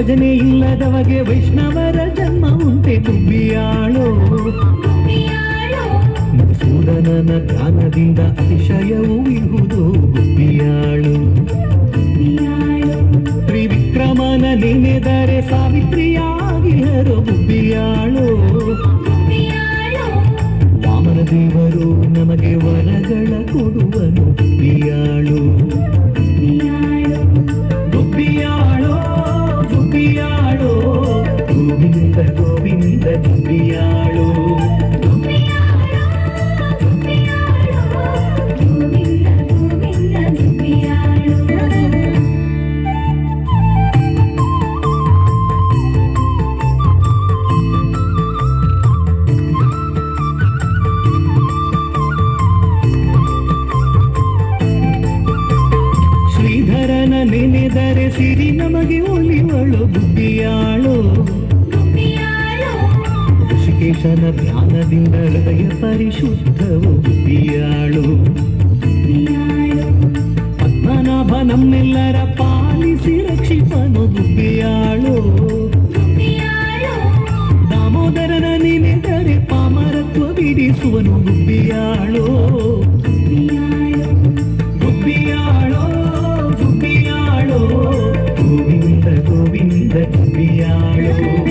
ಯೋಜನೆ ಇಲ್ಲದವಗೆ ವೈಷ್ಣವರ ಜನ್ಮ ಉಂಟೆ ಗುಬ್ಬಿಯಾಳೋ ಸೂದನನ ಧ್ಯಾನದಿಂದ ಅತಿಶಯವೂ ಇರುವುದು ಗುಬ್ಬಿಯಾಳು ತ್ರಿವಿಕ್ರಮನ ನೆನೆದರೆ ಸಾವಿತ್ರಿಯಾಗಿ ಹರೋ ಗುಬ್ಬಿಯಾಳು ವಾಮನ ದೇವರು ನಮಗೆ ವರಗಳ ಕೊಡುವನು ಗುಬ್ಬಿಯಾಳು ಗುಬ್ಬಿಯಾಳೋ ಗುಬ್ಬಿಯಾಳೋ ಗೋವಿಂದ ಗೋವಿಂದ ಗುಬ್ಬಿಯಾಳು ನೆನೆದರೆ ಸಿರಿ ನಮಗೆ ಒಲಿವಳು ಗುಬ್ಬಿಯಾಳು ಋಷಿಕೇಶನ ಧ್ಯಾನದಿಂದ ಹೃದಯ ಪರಿಶುದ್ಧವು ಗುಬ್ಬಿಯಾಳು ಪದ್ಮನಾಭ ನಮ್ಮೆಲ್ಲರ ಪಾಲಿಸಿ ರಕ್ಷಿಪನು ಗುಬ್ಬಿಯಾಳು ದಾಮೋದರನ ನೆನೆದರೆ ಪಾಮರತ್ವ ಬಿಡಿಸುವನು ಗುಬ್ಬಿಯಾಳು ಗುಬ್ಬಿಯಾಳೋ ಗುಬ್ಬಿಯಾಳೋ ಗೋವಿಂದ ಗೋವಿಂದ ಗುಬ್ಬಿಯಾಳೋ